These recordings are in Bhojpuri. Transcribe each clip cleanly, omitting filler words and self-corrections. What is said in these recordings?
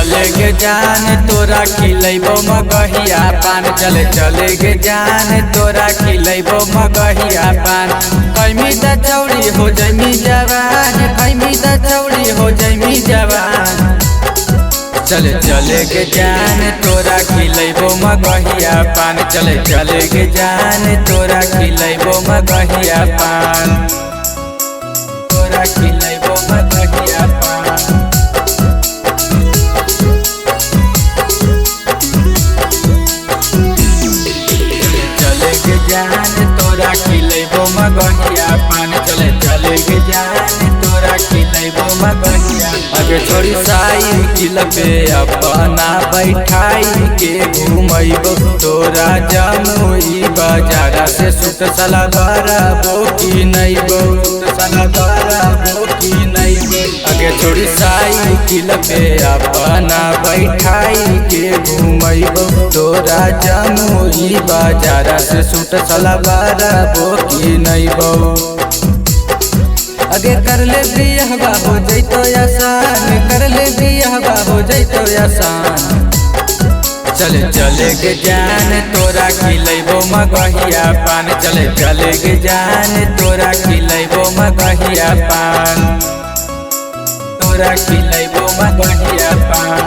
चले गे जान तोरा खिलैबो मगहिया पान। चले चले गे जान तोरा खिलैबो मगहिया पान। खैमी त चौड़ी हो जैमी जवान, खैमी त चौड़ी हो जैमी जवान। चले चले गे जान तोरा खिलैबो मगहिया पान। चले चले गे जान तोरा खिलैबो मगहिया पान। तोरा खिलैबो मगहिया पान। चले गे जान तोरा खिलैबो मगहिया पान। चले चले गे जान तोरा खिलैबो मगहिया। आगे छोड़ी साइकिल पे अपना बैठाई के घूमैबो तोरा जमुई बाजारा से सूट सलवार बोकी नैबो, सलवार बोकी नैबो। आगे छोड़ी साइकिल पे अपना बैठाई के घूमैबो तोरा जमुई बाजारा से सूट सलवार बोकी नैबो। अगे कर ले बियाहवा हो जैतो आसान, कर ले बियाहवा हो जैतो आसान। चले चले गे जान तोरा खिलैबो मगहिया पान। चले चले गे जान तोरा खिलैबो मगहिया पान। तोरा खिलैबो मगहिया पान।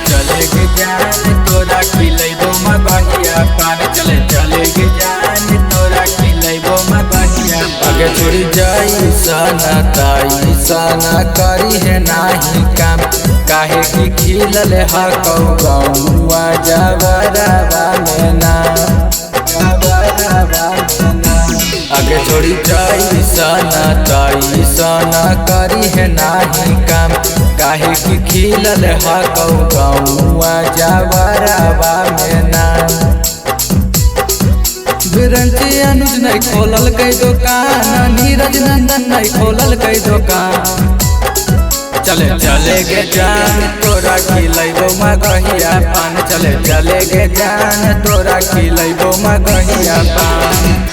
चले गे जान तोरा खिलैबो मगहिया पान। चले चले गे जान तोरा खिलैबो मगहिया पान। आगे छोड़ी जाई सना ताई सना करी है नाही काम, काहे की खिलल हा कौआ जवरवा में ना, जवरवा में ना। आगे छोड़ी जाई सना ताई सना करी है नाही काम, काहे की खिलल हा कौआ जवरवा में ना। बिरंची अनुज नहीं खोलल कई दुकान, नीरज नंदन नहीं खोलल कई दुकान। चले चले गे जान तोरा खिलैबो मगहिया पान। चले चले गे जान तोरा खिलैबो मगहिया पान।